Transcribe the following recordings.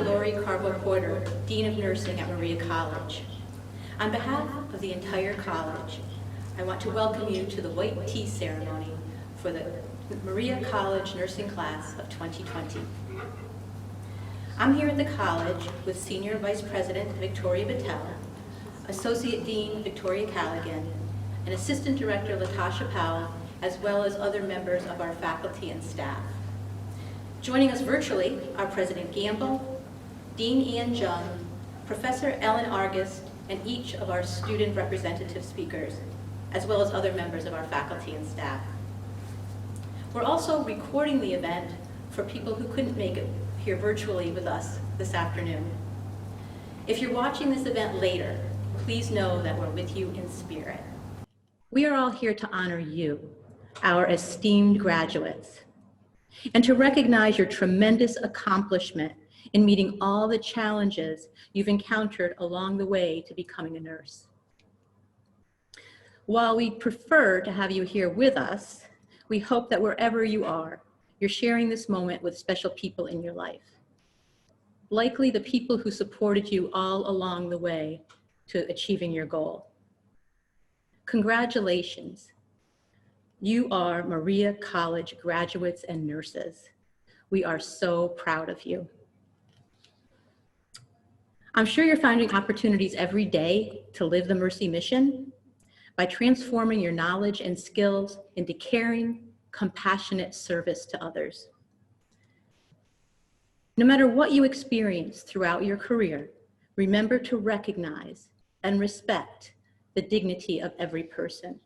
Lori Carbo-Porter, Dean of Nursing at Maria College. On behalf of the entire college, I want to welcome you to the white tea ceremony for the Maria College Nursing Class of 2020. I'm here at the college with Senior Vice President Victoria Battelle, Associate Dean Victoria Callaghan, and Assistant Director Latasha Powell, as well as other members of our faculty and staff. Joining us virtually are President Gamble, Dean Ian Jung, Professor Ellen Argist, and each of our student representative speakers, as well as other members of our faculty and staff. We're also recording the event for people who couldn't make it here virtually with us this afternoon. If you're watching this event later, please know that we're with you in spirit. We are all here to honor you, our esteemed graduates, and to recognize your tremendous accomplishment in meeting all the challenges you've encountered along the way to becoming a nurse. While we prefer to have you here with us, we hope that wherever you are, you're sharing this moment with special people in your life. Likely the people who supported you all along the way to achieving your goal. Congratulations. You are Maria College graduates and nurses. We are so proud of you. I'm sure you're finding opportunities every day to live the Mercy mission by transforming your knowledge and skills into caring, compassionate service to others. No matter what you experience throughout your career, remember to recognize and respect the dignity of every person.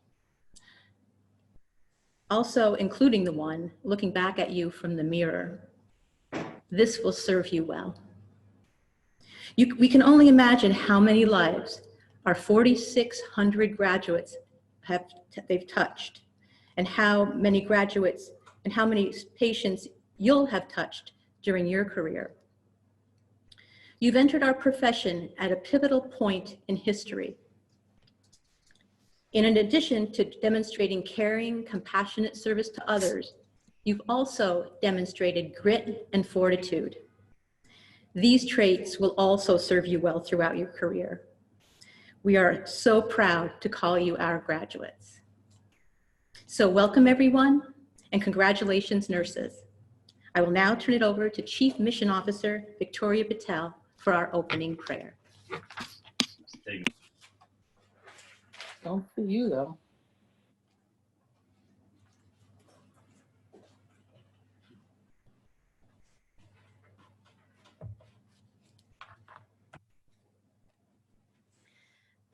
Also, including the one looking back at you from the mirror. This will serve you well. We can only imagine how many lives our 4,600 graduates they've touched, and how many graduates and how many patients you'll have touched during your career. You've entered our profession at a pivotal point in history. In addition to demonstrating caring, compassionate service to others, you've also demonstrated grit and fortitude. These traits will also serve you well throughout your career. We are so proud to call you our graduates. So welcome everyone, and congratulations nurses. I will now turn it over to Chief Mission Officer Victoria Battelle for our opening prayer. Don't for you though.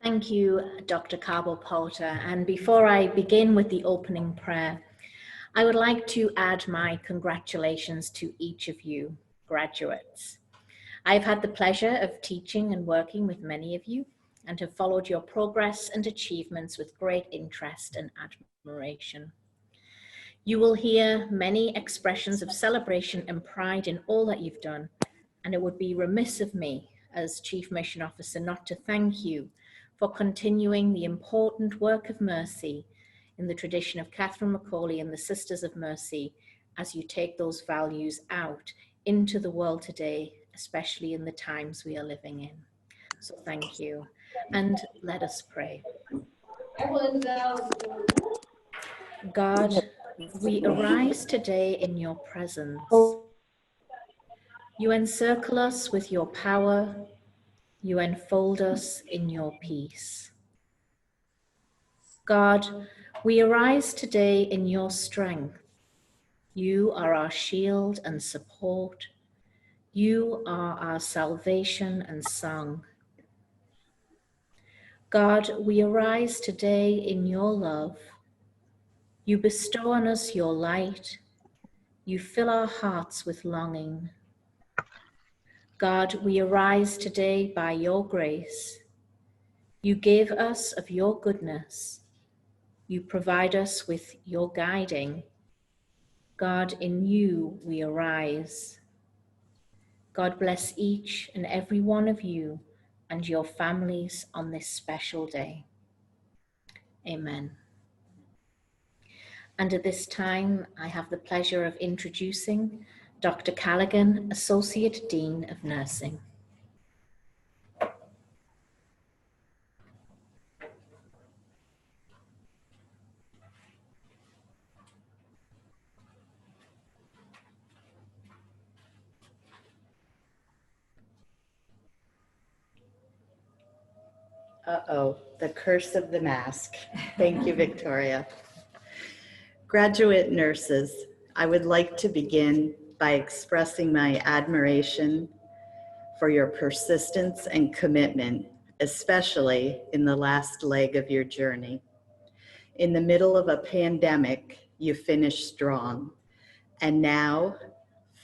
Thank you, Dr. Carbo-Porter. And before I begin with the opening prayer, I would like to add my congratulations to each of you graduates. I've had the pleasure of teaching and working with many of you and have followed your progress and achievements with great interest and admiration. You will hear many expressions of celebration and pride in all that you've done, and it would be remiss of me as Chief Mission Officer not to thank you for continuing the important work of mercy in the tradition of Catherine Macaulay and the Sisters of Mercy as you take those values out into the world today, especially in the times we are living in. So thank you, and let us pray. God, we arise today in your presence. You encircle us with your power. You enfold us in your peace. God, we arise today in your strength. You are our shield and support. You are our salvation and song. God, we arise today in your love. You bestow on us your light. You fill our hearts with longing. God, we arise today by your grace. You give us of your goodness. You provide us with your guiding. God, in you we arise. God bless each and every one of you and your families on this special day. Amen. And at this time, I have the pleasure of introducing Dr. Callaghan, Associate Dean of Nursing. Uh-oh, the curse of the mask. Thank you, Victoria. Graduate nurses, I would like to begin by expressing my admiration for your persistence and commitment, especially in the last leg of your journey. In the middle of a pandemic, you finished strong. And now,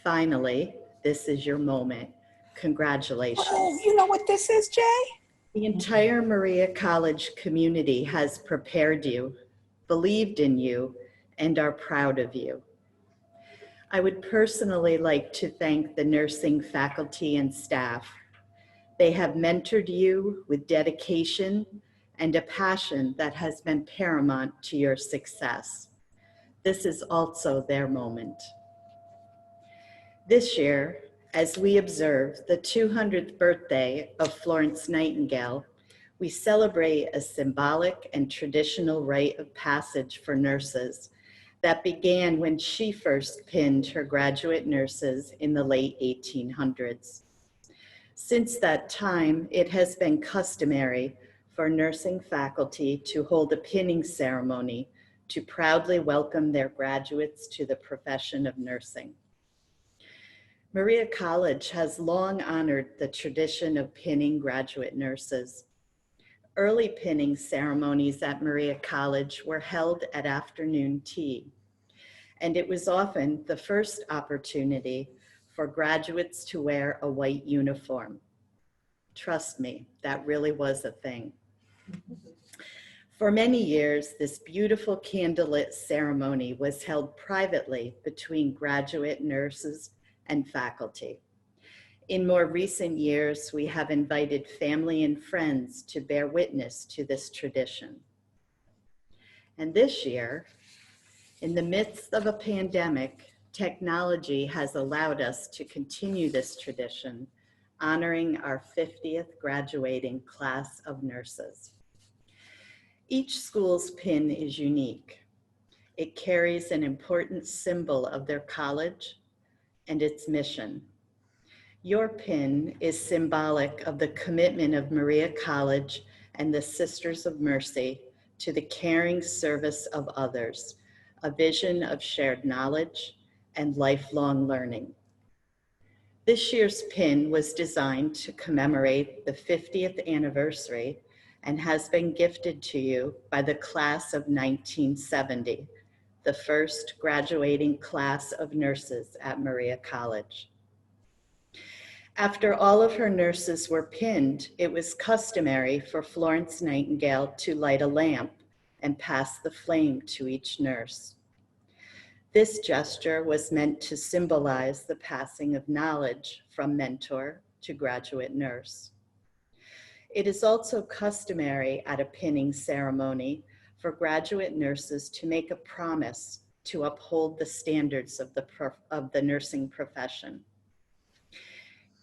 finally, this is your moment. Congratulations. Oh, you know what this is, Jay? The entire Maria College community has prepared you, believed in you, and are proud of you. I would personally like to thank the nursing faculty and staff. They have mentored you with dedication and a passion that has been paramount to your success. This is also their moment. This year, as we observe the 200th birthday of Florence Nightingale, we celebrate a symbolic and traditional rite of passage for nurses that began when she first pinned her graduate nurses in the late 1800s. Since that time, it has been customary for nursing faculty to hold a pinning ceremony to proudly welcome their graduates to the profession of nursing. Maria College has long honored the tradition of pinning graduate nurses. Early pinning ceremonies at Maria College were held at afternoon tea, and it was often the first opportunity for graduates to wear a white uniform. Trust me, that really was a thing. For many years, this beautiful candlelit ceremony was held privately between graduate nurses and faculty. In more recent years, we have invited family and friends to bear witness to this tradition. And this year, in the midst of a pandemic, technology has allowed us to continue this tradition, honoring our 50th graduating class of nurses. Each school's pin is unique. It carries an important symbol of their college and its mission. Your pin is symbolic of the commitment of Maria College and the Sisters of Mercy to the caring service of others, a vision of shared knowledge and lifelong learning. This year's pin was designed to commemorate the 50th anniversary and has been gifted to you by the class of 1970, the first graduating class of nurses at Maria College. After all of her nurses were pinned, it was customary for Florence Nightingale to light a lamp and pass the flame to each nurse. This gesture was meant to symbolize the passing of knowledge from mentor to graduate nurse. It is also customary at a pinning ceremony for graduate nurses to make a promise to uphold the standards of the nursing profession.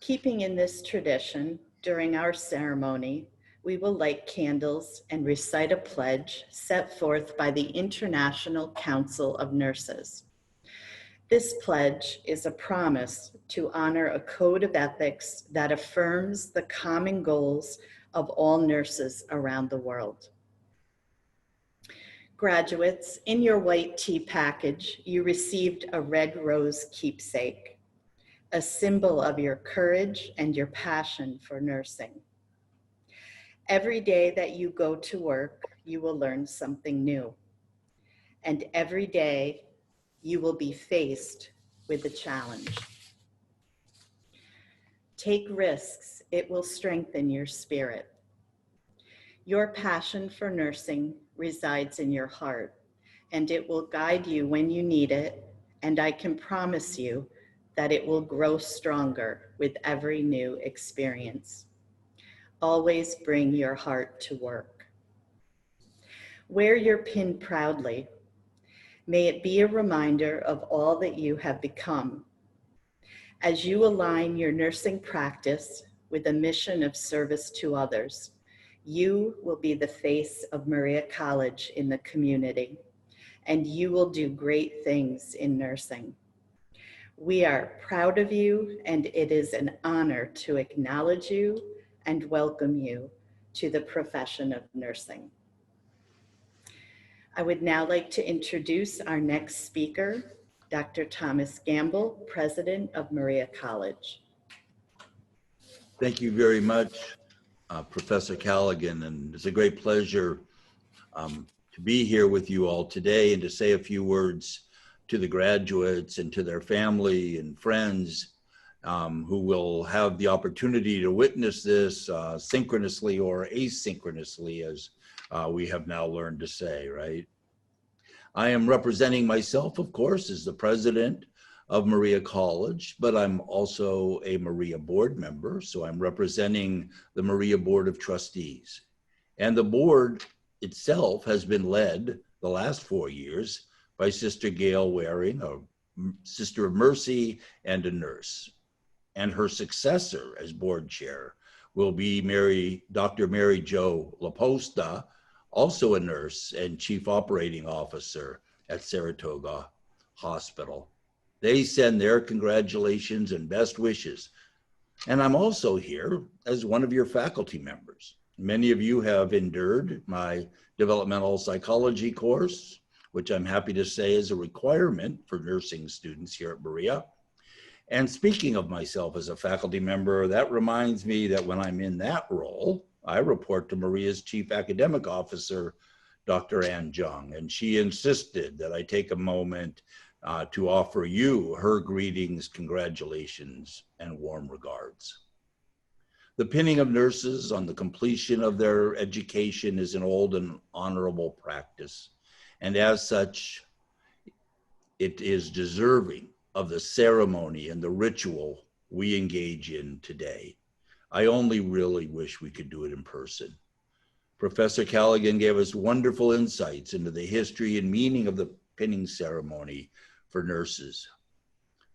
Keeping in this tradition, during our ceremony, we will light candles and recite a pledge set forth by the International Council of Nurses. This pledge is a promise to honor a code of ethics that affirms the common goals of all nurses around the world. Graduates, in your white tea package, you received a red rose keepsake, a symbol of your courage and your passion for nursing. Every day that you go to work, you will learn something new. And every day you will be faced with a challenge. Take risks, it will strengthen your spirit. Your passion for nursing resides in your heart, and it will guide you when you need it, and I can promise you that it will grow stronger with every new experience. Always bring your heart to work. Wear your pin proudly. May it be a reminder of all that you have become. As you align your nursing practice with a mission of service to others, you will be the face of Maria College in the community, and you will do great things in nursing. We are proud of you, and it is an honor to acknowledge you and welcome you to the profession of nursing. I would now like to introduce our next speaker, Dr. Thomas Gamble, President of Maria College. Thank you very much, Professor Callaghan, and it's a great pleasure to be here with you all today and to say a few words to the graduates and to their family and friends who will have the opportunity to witness this synchronously or asynchronously, as we have now learned to say, right? I am representing myself, of course, as the president of Maria College, but I'm also a Maria board member, so I'm representing the Maria Board of Trustees. And the board itself has been led the last 4 years by Sister Gail Waring, a Sister of Mercy and a nurse. And her successor as board chair will be Dr. Mary Jo LaPosta, also a nurse and chief operating officer at Saratoga Hospital. They send their congratulations and best wishes. And I'm also here as one of your faculty members. Many of you have endured my developmental psychology course, which I'm happy to say is a requirement for nursing students here at Maria. And speaking of myself as a faculty member, that reminds me that when I'm in that role, I report to Maria's chief academic officer, Dr. Ann Jung, and she insisted that I take a moment to offer you her greetings, congratulations, and warm regards. The pinning of nurses on the completion of their education is an old and honorable practice, and as such, it is deserving of the ceremony and the ritual we engage in today. I only really wish we could do it in person. Professor Callaghan gave us wonderful insights into the history and meaning of the pinning ceremony for nurses.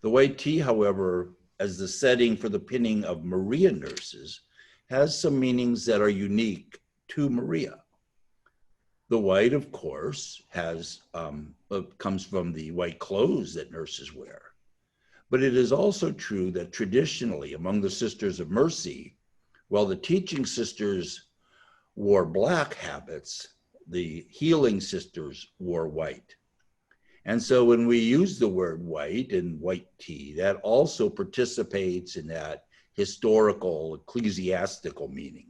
The white tea, however, as the setting for the pinning of Maria nurses, has some meanings that are unique to Maria. The white, of course, comes from the white clothes that nurses wear. But it is also true that traditionally among the Sisters of Mercy, while the teaching sisters wore black habits, the healing sisters wore white. And so when we use the word white and white tea, that also participates in that historical, ecclesiastical meaning.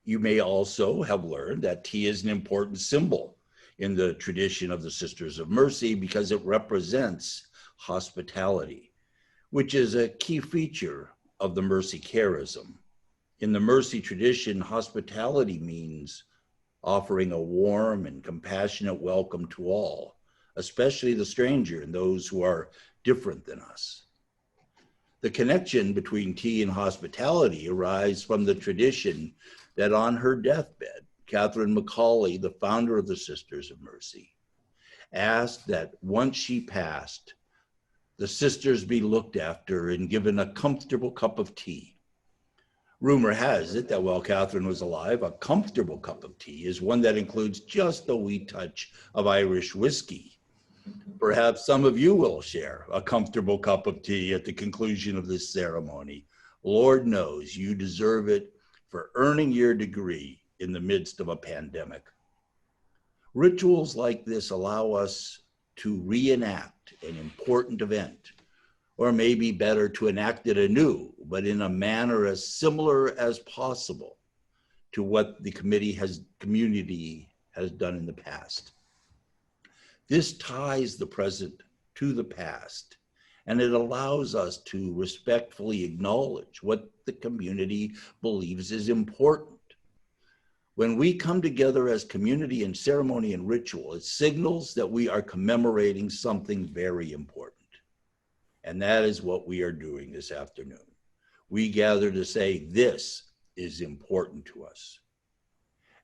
You may also have learned that tea is an important symbol in the tradition of the Sisters of Mercy because it represents hospitality, which is a key feature of the Mercy charism. In the Mercy tradition, hospitality means offering a warm and compassionate welcome to all, especially the stranger and those who are different than us. The connection between tea and hospitality arises from the tradition that on her deathbed, Catherine McCauley, the founder of the Sisters of Mercy, asked that once she passed, the sisters be looked after and given a comfortable cup of tea. Rumor has it that while Catherine was alive, a comfortable cup of tea is one that includes just a wee touch of Irish whiskey. Perhaps some of you will share a comfortable cup of tea at the conclusion of this ceremony. Lord knows you deserve it for earning your degree in the midst of a pandemic. Rituals like this allow us to reenact an important event, or maybe better to enact it anew, but in a manner as similar as possible to what the community has done in the past. This ties the present to the past, and it allows us to respectfully acknowledge what the community believes is important. When we come together as community in ceremony and ritual, it signals that we are commemorating something very important. And that is what we are doing this afternoon. We gather to say this is important to us.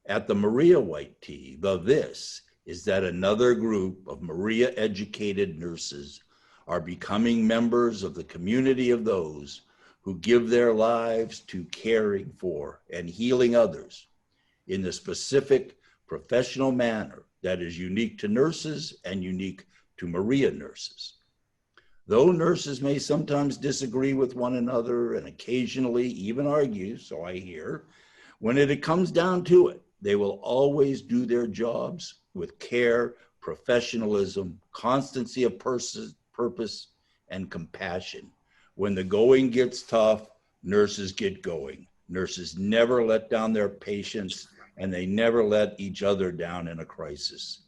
At the Maria White Tea, the this is that another group of Maria-educated nurses are becoming members of the community of those who give their lives to caring for and healing others in the specific professional manner that is unique to nurses and unique to Maria nurses. Though nurses may sometimes disagree with one another and occasionally even argue, so I hear, when it comes down to it, they will always do their jobs with care, professionalism, constancy of purpose, and compassion. When the going gets tough, nurses get going. Nurses never let down their patients, and they never let each other down in a crisis.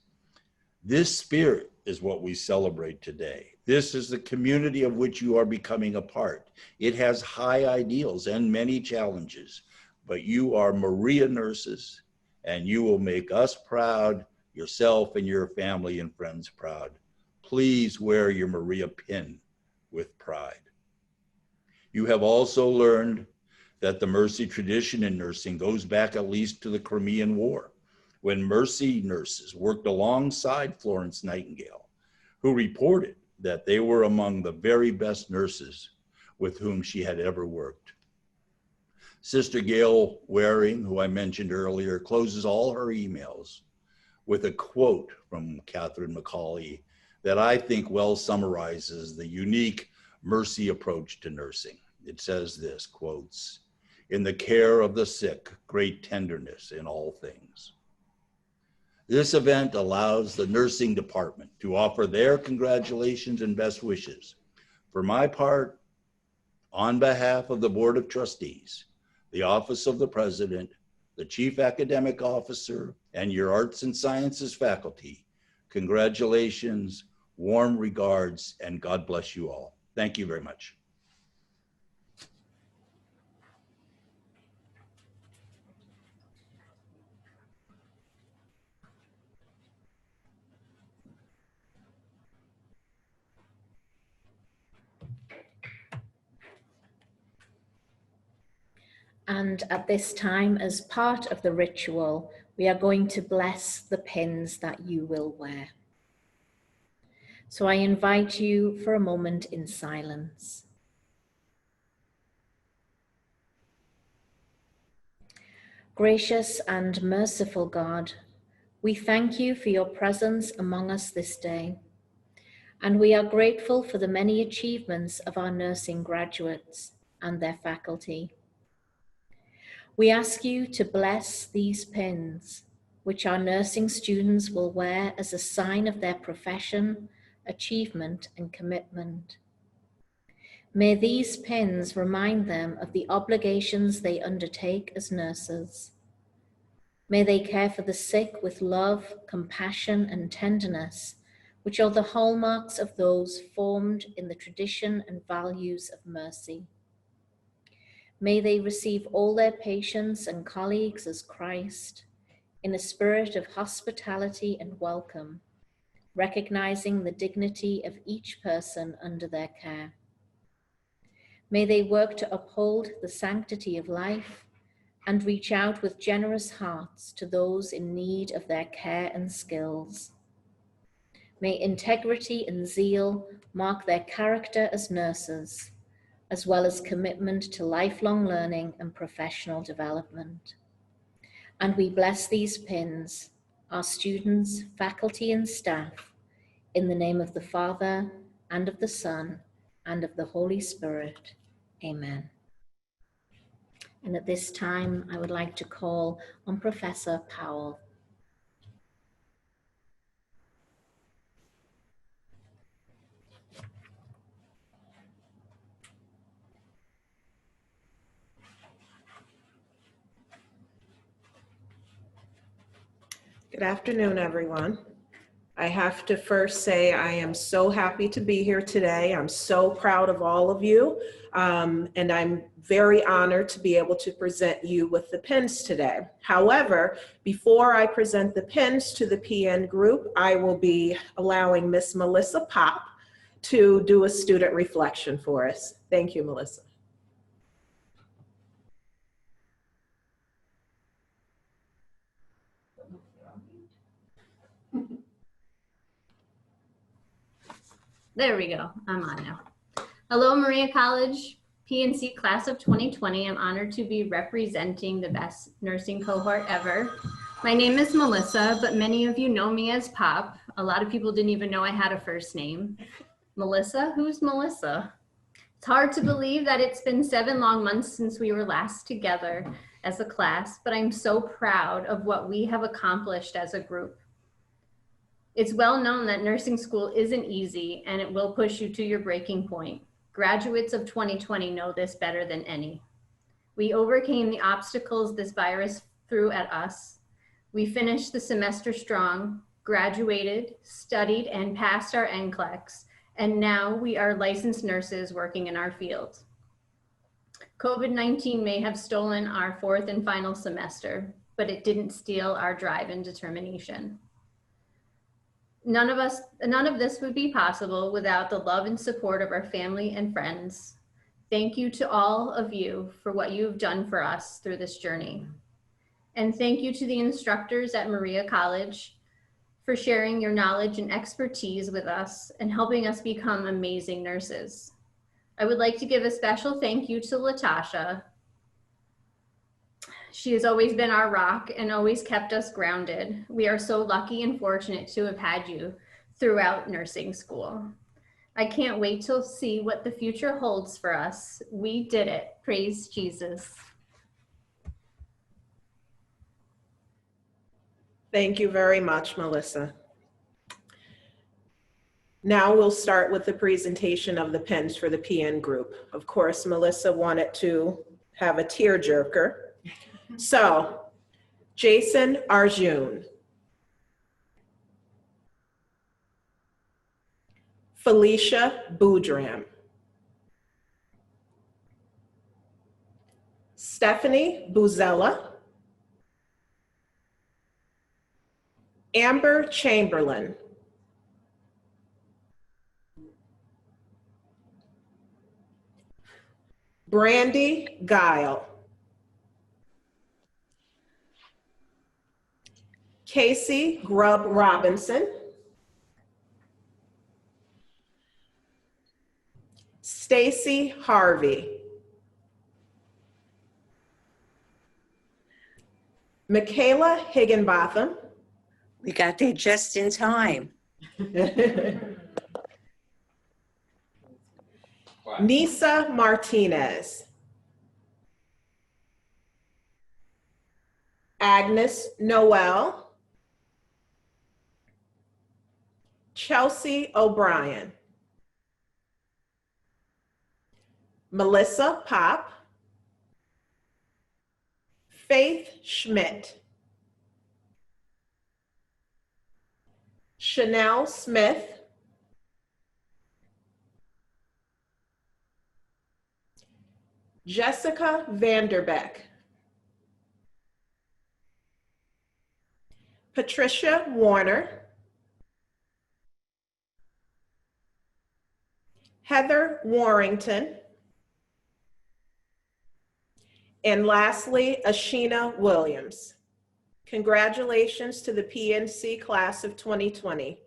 This spirit is what we celebrate today. This is the community of which you are becoming a part. It has high ideals and many challenges, but you are Maria nurses, and you will make us proud, yourself and your family and friends proud. Please wear your Maria pin with pride. You have also learned that the mercy tradition in nursing goes back at least to the Crimean War, when mercy nurses worked alongside Florence Nightingale, who reported that they were among the very best nurses with whom she had ever worked. Sister Gail Waring, who I mentioned earlier, closes all her emails with a quote from Catherine McCauley that I think well summarizes the unique mercy approach to nursing. It says this, quotes, "In the care of the sick, great tenderness in all things." This event allows the nursing department to offer their congratulations and best wishes. For my part, on behalf of the Board of Trustees, the Office of the President, the Chief Academic Officer, and your Arts and Sciences faculty, congratulations, warm regards, and God bless you all. Thank you very much. And at this time, as part of the ritual, we are going to bless the pins that you will wear. So I invite you for a moment in silence. Gracious and merciful God, we thank you for your presence among us this day, and we are grateful for the many achievements of our nursing graduates and their faculty. We ask you to bless these pins, which our nursing students will wear as a sign of their profession, achievement, and commitment. May these pins remind them of the obligations they undertake as nurses. May they care for the sick with love, compassion, and tenderness, which are the hallmarks of those formed in the tradition and values of mercy. May they receive all their patients and colleagues as Christ, in a spirit of hospitality and welcome, recognizing the dignity of each person under their care. May they work to uphold the sanctity of life and reach out with generous hearts to those in need of their care and skills. May integrity and zeal mark their character as nurses, as well as commitment to lifelong learning and professional development. And we bless these pins, our students, faculty, and staff, in the name of the Father, and of the Son, and of the Holy Spirit. Amen. And at this time, I would like to call on Professor Powell. Good afternoon, everyone. I have to first say I am so happy to be here today. I'm so proud of all of you, and I'm very honored to be able to present you with the pins today. However, before I present the pins to the PN group, I will be allowing Miss Melissa Pop to do a student reflection for us. Thank you, Melissa. There we go. I'm on now. Hello, Maria College PNC class of 2020. I'm honored to be representing the best nursing cohort ever. My name is Melissa, but many of you know me as Pop. A lot of people didn't even know I had a first name. Melissa? Who's Melissa? It's hard to believe that it's been 7 long months since we were last together as a class, but I'm so proud of what we have accomplished as a group. It's well known that nursing school isn't easy and it will push you to your breaking point. Graduates of 2020 know this better than any. We overcame the obstacles this virus threw at us. We finished the semester strong, graduated, studied, and passed our NCLEX, and now we are licensed nurses working in our field. COVID-19 may have stolen our 4th and final semester, but it didn't steal our drive and determination. None of this would be possible without the love and support of our family and friends. Thank you to all of you for what you've done for us through this journey. And thank you to the instructors at Maria College for sharing your knowledge and expertise with us and helping us become amazing nurses. I would like to give a special thank you to Latasha. She has always been our rock and always kept us grounded. We are so lucky and fortunate to have had you throughout nursing school. I can't wait to see what the future holds for us. We did it. Praise Jesus. Thank you very much, Melissa. Now we'll start with the presentation of the pins for the PN group. Of course, Melissa wanted to have a tearjerker. So, Jason Arjun, Felicia Boudram, Stephanie Buzella, Amber Chamberlain, Brandy Guile, Casey Grubb Robinson, Stacy Harvey, Michaela Higginbotham, We got there just in time. Nisa Martinez, Agnes Noel, Chelsea O'Brien, Melissa Pop, Faith Schmidt, Chanel Smith, Jessica Vanderbeck, Patricia Warner, Heather Warrington, and lastly, Ashina Williams. Congratulations to the PNC class of 2020.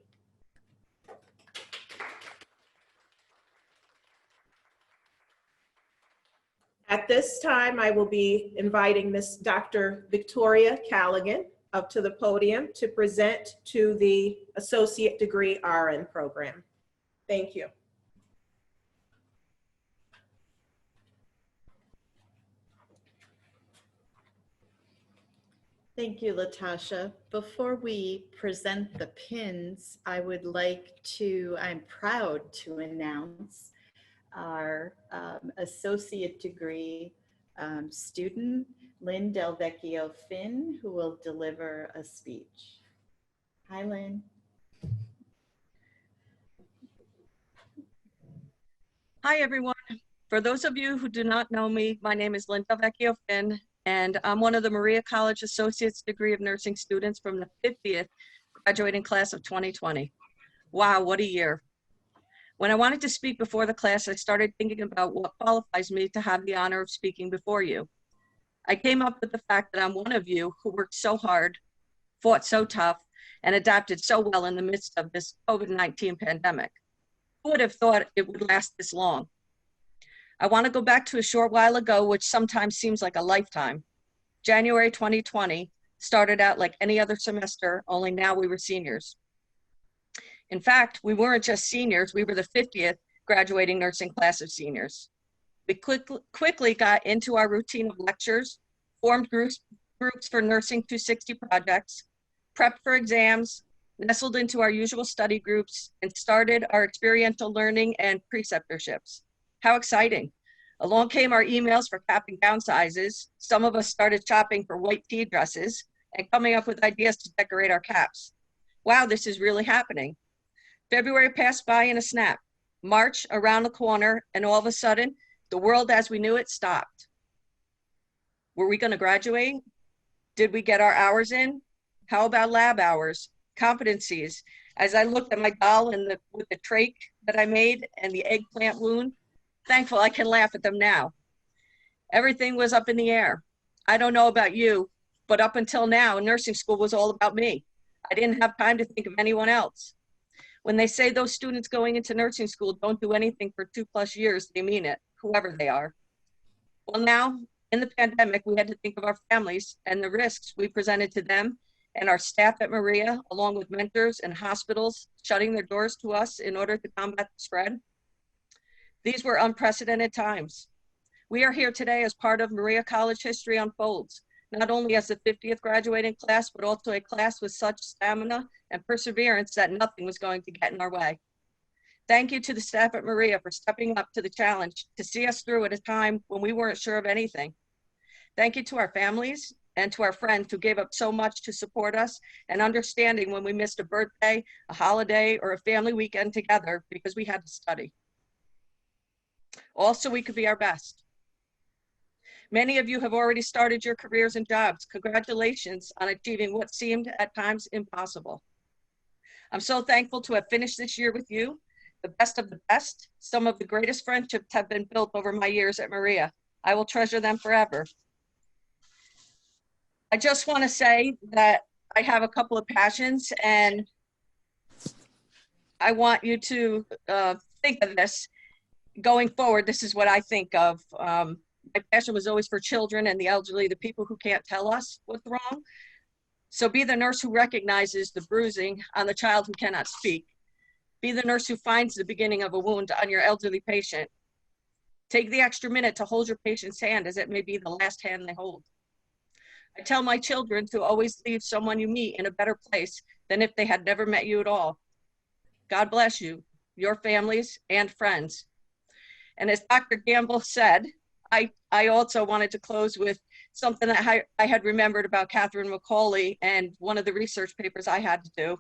At this time, I will be inviting Miss Dr. Victoria Callaghan up to the podium to present to the Associate Degree RN program. Thank you. Thank you, Latasha. Before we present the pins, I'm proud to announce our associate degree student, Lynn Del Vecchio Finn, who will deliver a speech. Hi, Lynn. Hi, everyone. For those of you who do not know me, my name is Lynn Del Vecchio Finn, and I'm one of the Maria College Associate's Degree of Nursing students from the 50th graduating class of 2020. Wow, what a year. When I wanted to speak before the class, I started thinking about what qualifies me to have the honor of speaking before you. I came up with the fact that I'm one of you who worked so hard, fought so tough, and adapted so well in the midst of this COVID-19 pandemic. Who would have thought it would last this long? I want to go back to a short while ago, which sometimes seems like a lifetime. January 2020 started out like any other semester, only now we were seniors. In fact, we weren't just seniors, we were the 50th graduating nursing class of seniors. We quickly got into our routine of lectures, formed groups for Nursing 260 projects, prepped for exams, nestled into our usual study groups, and started our experiential learning and preceptorships. How exciting. Along came our emails for cap and gown sizes. Some of us started shopping for white tea dresses and coming up with ideas to decorate our caps. Wow, this is really happening. February passed by in a snap. March around the corner, and all of a sudden, the world as we knew it stopped. Were we going to graduate? Did we get our hours in? How about lab hours, competencies? As I looked at my doll with the trach that I made and the eggplant wound, thankful I can laugh at them now. Everything was up in the air. I don't know about you, but up until now, nursing school was all about me. I didn't have time to think of anyone else. When they say those students going into nursing school don't do anything for 2+ years, they mean it, whoever they are. Well, now, in the pandemic, we had to think of our families and the risks we presented to them and our staff at Maria, along with mentors and hospitals shutting their doors to us in order to combat the spread. These were unprecedented times. We are here today as part of Maria College History Unfolds, not only as the 50th graduating class, but also a class with such stamina and perseverance that nothing was going to get in our way. Thank you to the staff at Maria for stepping up to the challenge to see us through at a time when we weren't sure of anything. Thank you to our families and to our friends who gave up so much to support us and understanding when we missed a birthday, a holiday, or a family weekend together because we had to study. Also, we could be our best. Many of you have already started your careers and jobs. Congratulations on achieving what seemed at times impossible. I'm so thankful to have finished this year with you, the best of the best. Some of the greatest friendships have been built over my years at Maria. I will treasure them forever. I just want to say that I have a couple of passions, and I want you to think of this. Going forward, this is what I think of. My passion was always for children and the elderly, the people who can't tell us what's wrong. So be the nurse who recognizes the bruising on the child who cannot speak. Be the nurse who finds the beginning of a wound on your elderly patient. Take the extra minute to hold your patient's hand, as it may be the last hand they hold. I tell my children to always leave someone you meet in a better place than if they had never met you at all. God bless you, your families, and friends. And as Dr. Gamble said, I also wanted to close with something that I had remembered about Catherine McCauley and one of the research papers I had to do.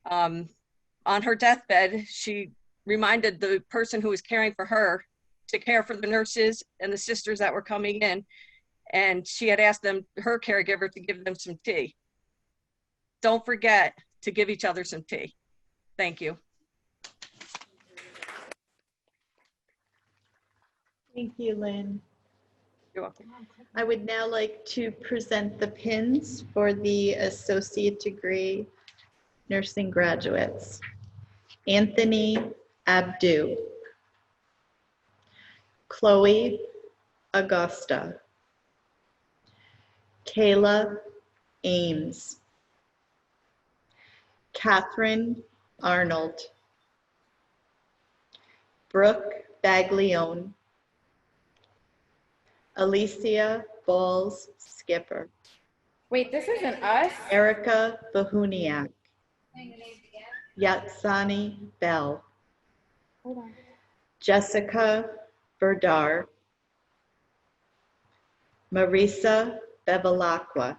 On her deathbed, she reminded the person who was caring for her to care for the nurses and the sisters that were coming in. And she had asked them, her caregiver, to give them some tea. Don't forget to give each other some tea. Thank you. Thank you, Lynn. You're welcome. I would now like to present the pins for the associate degree nursing graduates. Anthony Abdu, Chloe Augusta, Kayla Ames, Catherine Arnold, Brooke Baglione, Alicia Balls Skipper, Wait, this isn't us? Erica Bahuniak, Yatsani Bell, Hold on. Jessica Berdar, Marisa Bevilacqua,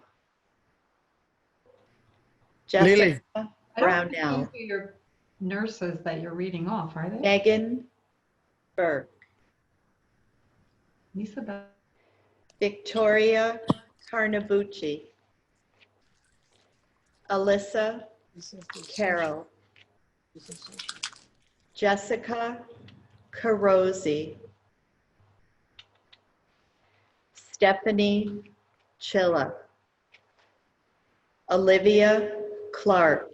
Lily. Jessica I don't think Brownell, those are your nurses that you're reading off, are they? Megan Burke, Lisa Bell. Victoria Carnabucci, Alyssa Carroll, Jessica Carosi, Stephanie Chilla, Olivia Clark,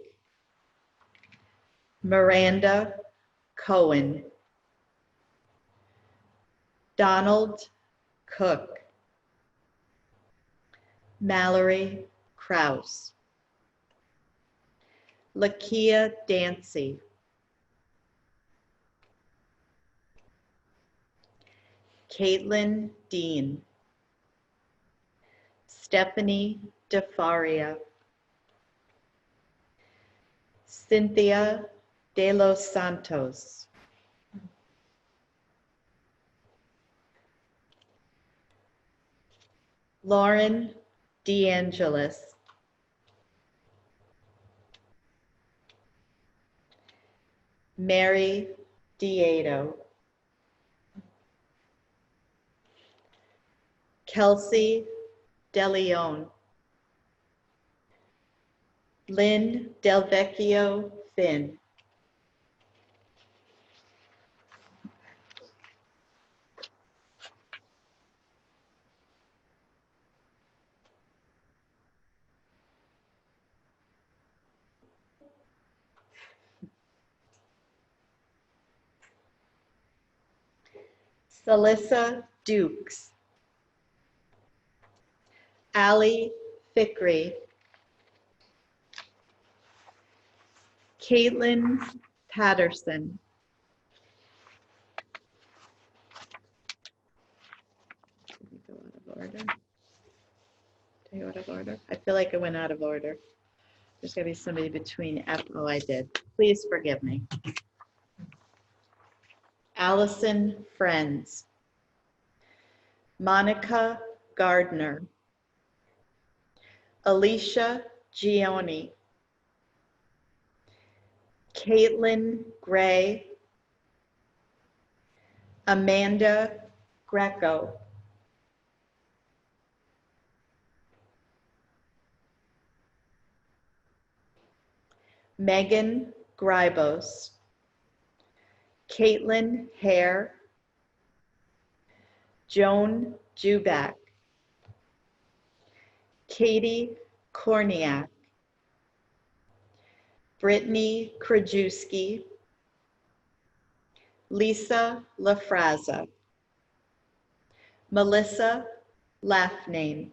Miranda Cohen. Donald Cook. Mallory Kraus. Lakia Dancy. Caitlin Dean. Stephanie DeFaria. Cynthia De Los Santos. Lauren DeAngelis. Mary Dieto. Kelsey DeLeon. Lynn Delvecchio Finn. Salissa Dukes. Ali Fikri. Caitlin Patterson. Did we go out of order? Did I go out of order? I feel like I went out of order. There's gotta be somebody between F. Oh, I did. Please forgive me. Allison Friends. Monica Gardner. Alicia Gioni. Caitlin Gray. Amanda Greco. Megan Grybos. Caitlin Hare. Joan Juback. Katie Korniak. Brittany Krajewski. Lisa Lafraza. Melissa Lafname.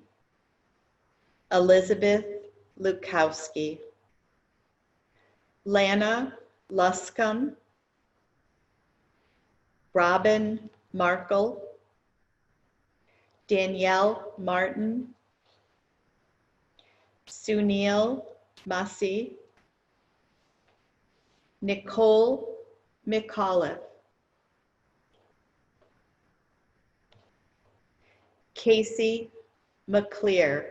Elizabeth Lukowski. Lana Luscombe. Robin Markle. Danielle Martin. Sunil Masi. Nicole McAuliffe. Casey McClear.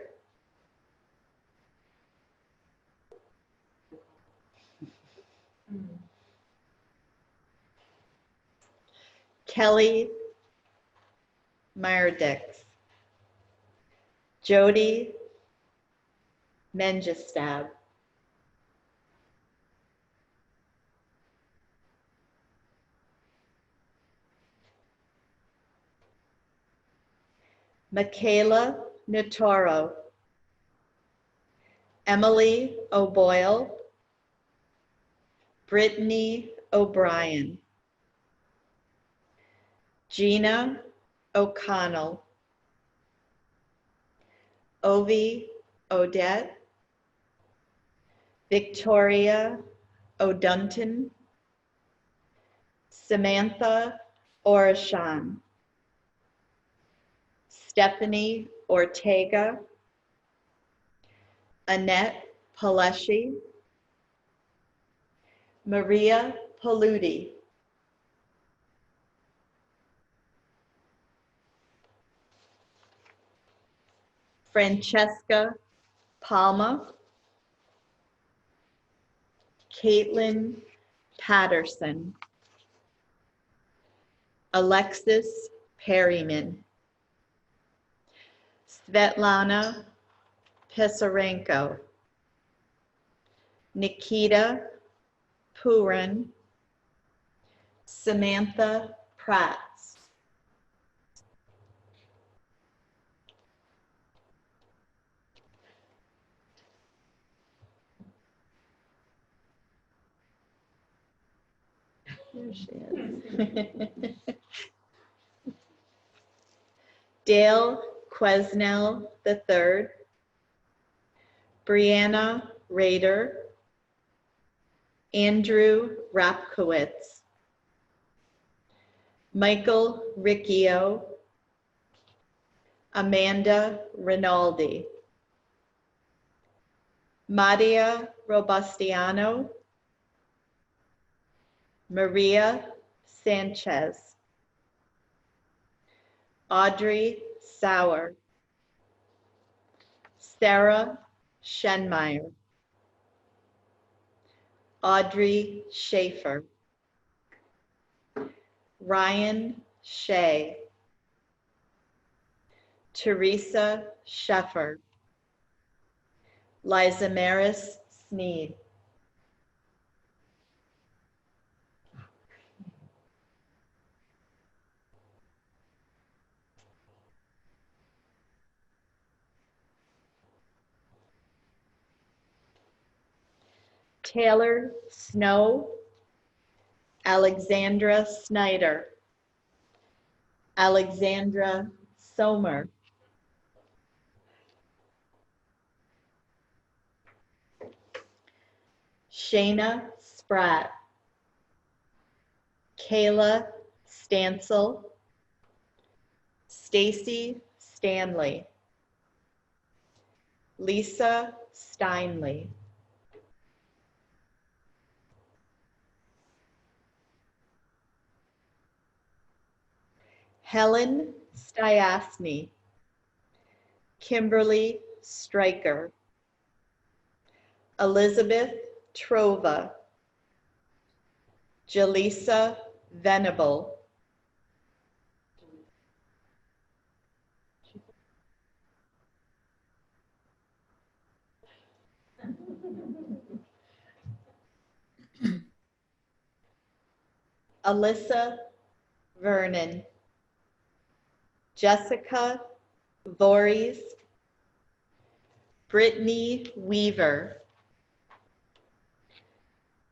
Kelly Meyerdix. Jody Mengestab. Michaela Notoro. Emily O'Boyle. Brittany O'Brien. Gina O'Connell. Ovi Odette. Victoria O'Dunton. Samantha Orashan. Stephanie Ortega. Annette Paleshi. Maria Paludi. Francesca Palma. Caitlin Patterson. Alexis Perryman. Svetlana Pisarenko. Nikita Puran. Samantha Prats. There she is. Dale Quesnell III, Brianna Rader, Andrew Rapkowitz, Michael Riccio, Amanda Rinaldi, Maria Robustiano, Maria Sanchez, Audrey Sauer, Sarah Schenmeyer, Audrey Schaefer, Ryan Shea, Teresa Sheffer, Liza Maris Sneed, Taylor Snow, Alexandra Snyder, Alexandra Somer, Shayna Spratt, Kayla Stansel, Stacy Stanley, Lisa Steinley, Helen Stiasny, Kimberly Stryker, Elizabeth Trova, Jaleesa Venable, Alyssa Vernon, Jessica Voorhees, Brittany Weaver,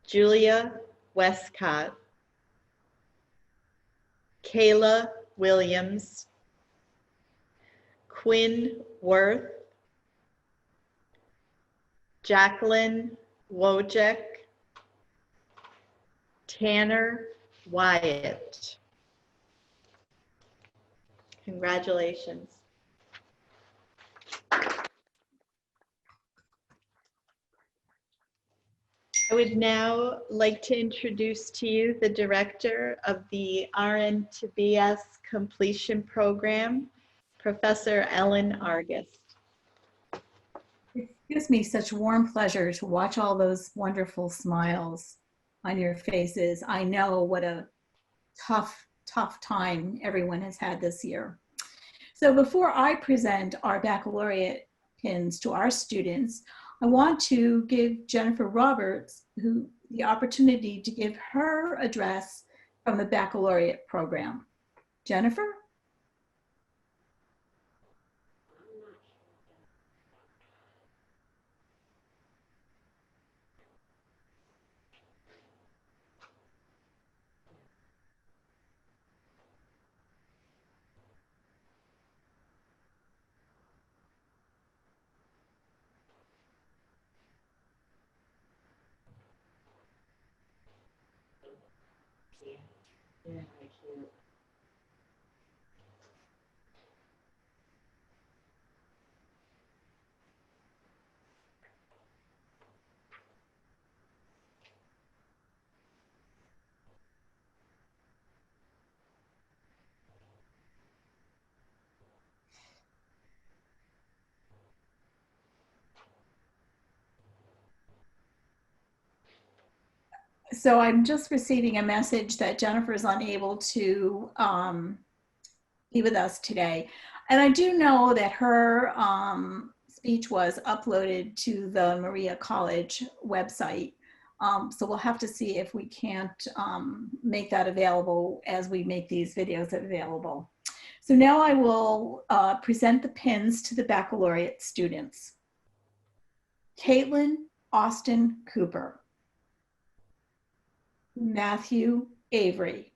Julia Westcott, Kayla Williams, Quinn Worth, Jacqueline Wojcik, Tanner Wyatt. Congratulations. I would now like to introduce to you the director of the RN to BS completion program, Professor Ellen Argus. It gives me such warm pleasure to watch all those wonderful smiles on your faces. I know what a tough time everyone has had this year. So before I present our baccalaureate pins to our students, I want to give Jennifer Roberts the opportunity to give her address from the baccalaureate program. Jennifer? So I'm just receiving a message that Jennifer is unable to be with us today. And I do know that her speech was uploaded to the Maria College website. So we'll have to see if we can't make that available as we make these videos available. So now I will present the pins to the baccalaureate students. Caitlin Austin Cooper. Matthew Avery.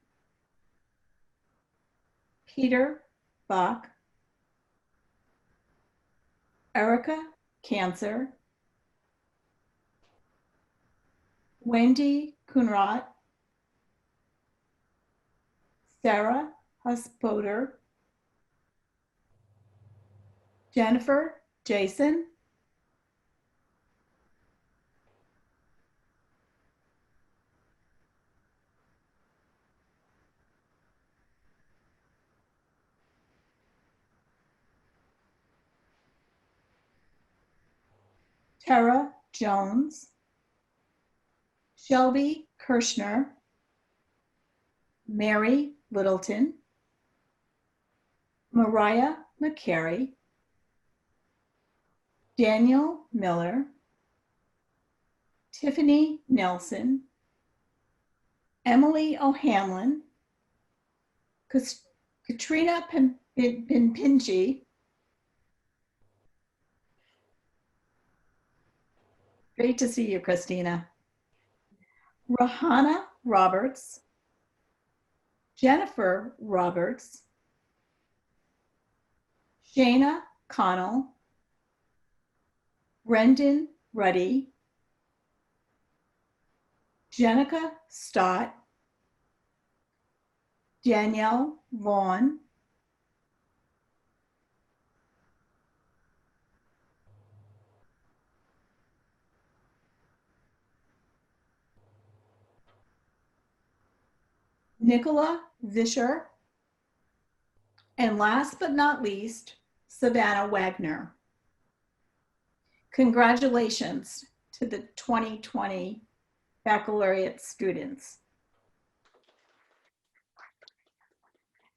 Peter, Bach. Erica, Cancer. Wendy, Kunrat. Sarah, Huspoder. Jennifer, Jason. Tara Jones. Shelby Kirschner. Mary Littleton. Mariah McCary. Daniel Miller. Tiffany Nelson. Emily O'Hanlon. Katrina Pinpinji. Great to see you, Christina. Rahana Roberts. Jennifer Roberts. Shayna Connell. Brendan Ruddy. Jenica Stott. Danielle Vaughn. Nicola Vischer. And last but not least, Savannah Wagner. Congratulations to the 2020 Baccalaureate students.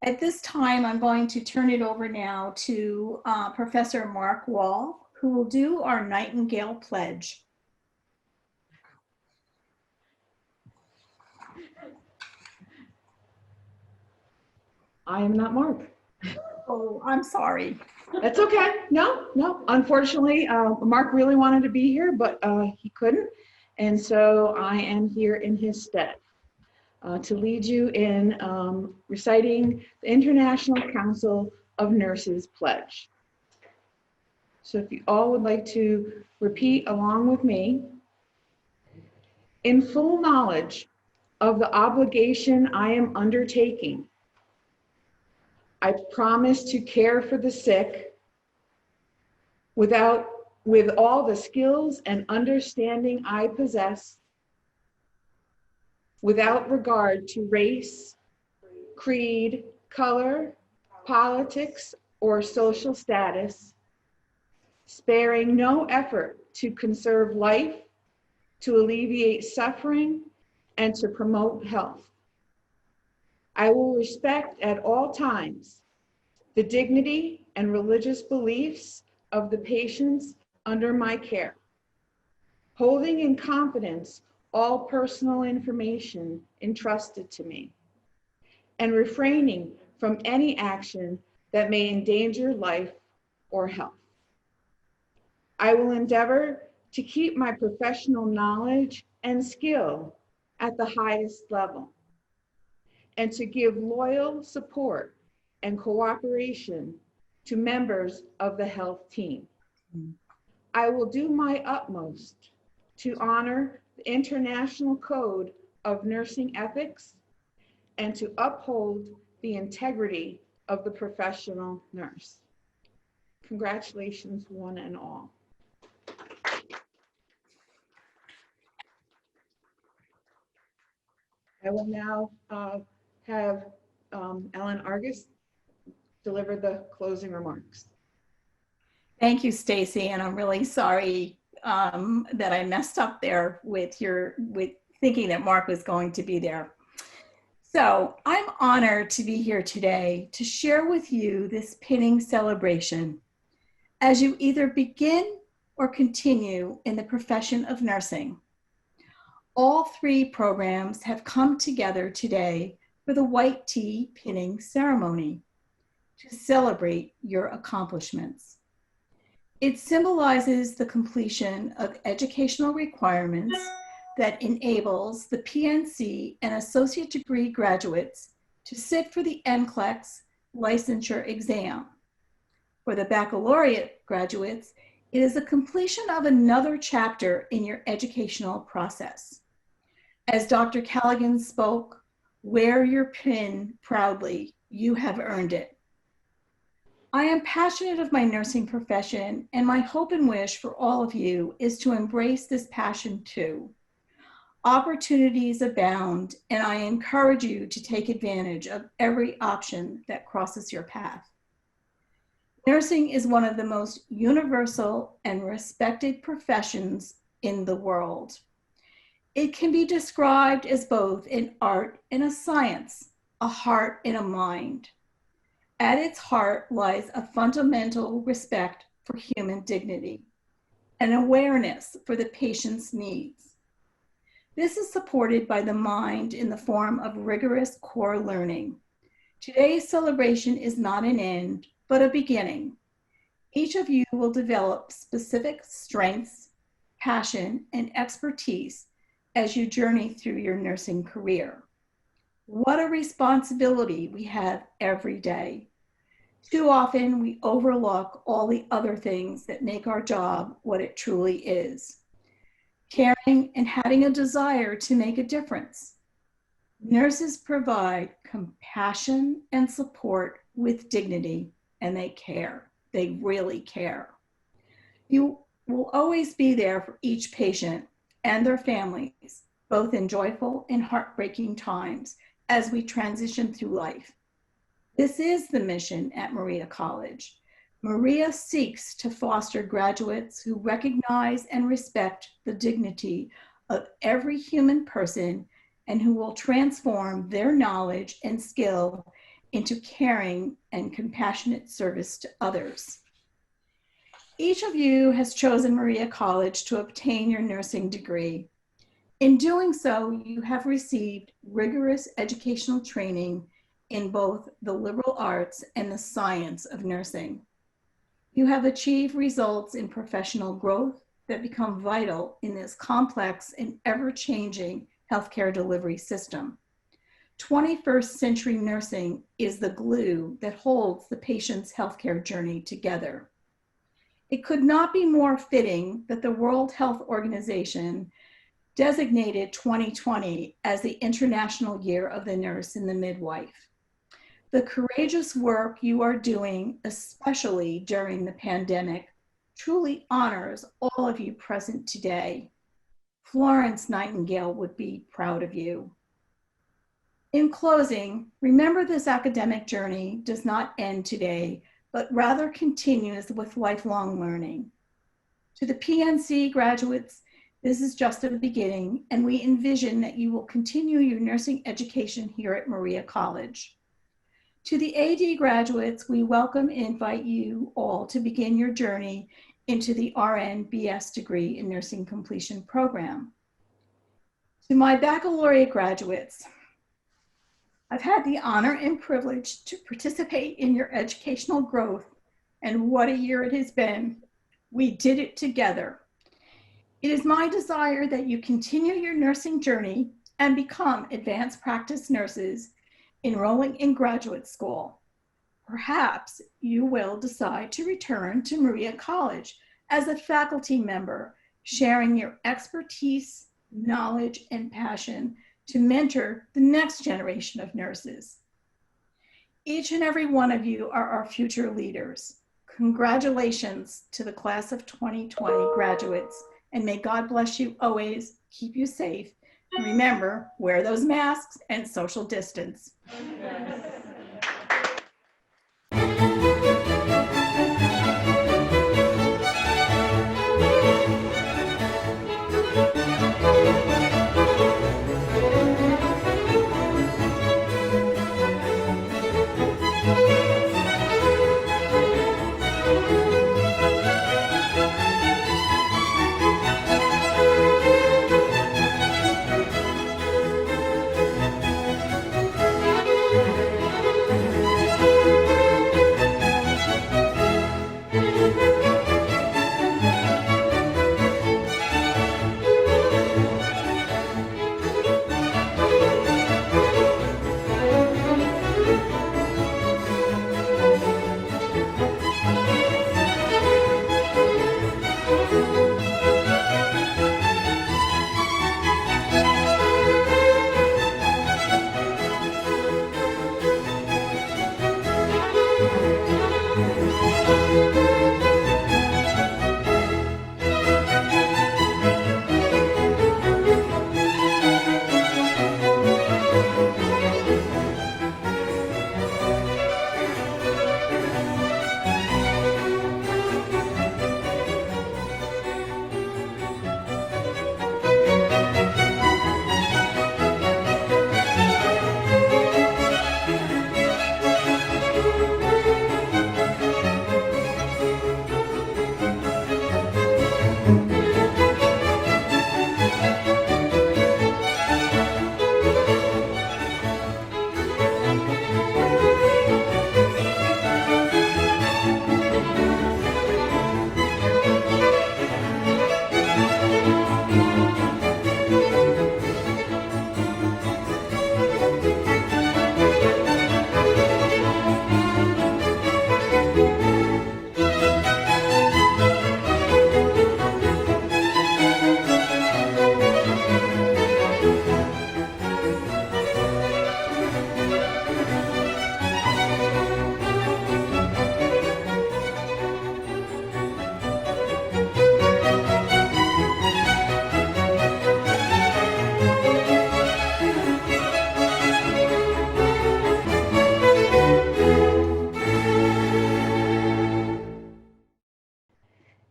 At this time, I'm going to turn it over now to Professor Mark Wall, who will do our Nightingale Pledge. I am not Mark. Oh, I'm sorry. That's okay. No. Unfortunately, Mark really wanted to be here, but he couldn't. And so I am here in his stead to lead you in reciting the International Council of Nurses Pledge. So if you all would like to repeat along with me. In full knowledge of the obligation I am undertaking, I promise to care for the sick with all the skills and understanding I possess, without regard to race, creed, color, politics, or social status, sparing no effort to conserve life, to alleviate suffering, and to promote health. I will respect at all times the dignity and religious beliefs of the patients under my care, holding in confidence all personal information entrusted to me, and refraining from any action that may endanger life or health. I will endeavor to keep my professional knowledge and skill at the highest level, and to give loyal support and cooperation to members of the health team. I will do my utmost to honor the International Code of Nursing Ethics and to uphold the integrity of the professional nurse. Congratulations, one and all. I will now have Ellen Argus deliver the closing remarks. Thank you, Stacy, and I'm really sorry that I messed up there with thinking that Mark was going to be there. So I'm honored to be here today to share with you this pinning celebration as you either begin or continue in the profession of nursing. All three programs have come together today for the white tea pinning ceremony to celebrate your accomplishments. It symbolizes the completion of educational requirements that enables the PNC and associate degree graduates to sit for the NCLEX licensure exam. For the baccalaureate graduates, it is the completion of another chapter in your educational process. As Dr. Callaghan spoke, wear your pin proudly, you have earned it. I am passionate of my nursing profession, and my hope and wish for all of you is to embrace this passion too. Opportunities abound, and I encourage you to take advantage of every option that crosses your path. Nursing is one of the most universal and respected professions in the world. It can be described as both an art and a science, a heart and a mind. At its heart lies a fundamental respect for human dignity, an awareness for the patient's needs. This is supported by the mind in the form of rigorous core learning. Today's celebration is not an end, but a beginning. Each of you will develop specific strengths, passion, and expertise as you journey through your nursing career. What a responsibility we have every day. Too often we overlook all the other things that make our job what it truly is. Caring and having a desire to make a difference. Nurses provide compassion and support with dignity, and they care. They really care. You will always be there for each patient and their families, both in joyful and heartbreaking times as we transition through life. This is the mission at Maria College. Maria seeks to foster graduates who recognize and respect the dignity of every human person and who will transform their knowledge and skill into caring and compassionate service to others. Each of you has chosen Maria College to obtain your nursing degree. In doing so, you have received rigorous educational training in both the liberal arts and the science of nursing. You have achieved results in professional growth that become vital in this complex and ever-changing healthcare delivery system. 21st century nursing is the glue that holds the patient's healthcare journey together. It could not be more fitting that the World Health Organization designated 2020 as the International Year of the Nurse and the Midwife. The courageous work you are doing, especially during the pandemic, truly honors all of you present today. Florence Nightingale would be proud of you. In closing, remember this academic journey does not end today, but rather continues with lifelong learning. To the PNC graduates, this is just a beginning, and we envision that you will continue your nursing education here at Maria College. To the AD graduates, we welcome and invite you all to begin your journey into the RN BS degree in nursing completion program. To my baccalaureate graduates, I've had the honor and privilege to participate in your educational growth, and what a year it has been. We did it together. It is my desire that you continue your nursing journey and become advanced practice nurses enrolling in graduate school. Perhaps you will decide to return to Maria College as a faculty member, sharing your expertise, knowledge, and passion to mentor the next generation of nurses. Each and every one of you are our future leaders. Congratulations to the class of 2020 graduates, and may God bless you always, keep you safe, and remember, wear those masks and social distance.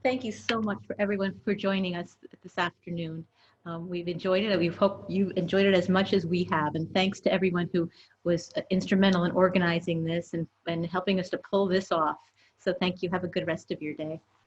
Thank you so much for everyone for joining us this afternoon. We've enjoyed it. We hope you enjoyed it as much as we have. And thanks to everyone who was instrumental in organizing this and helping us to pull this off. So thank you. Have a good rest of your day.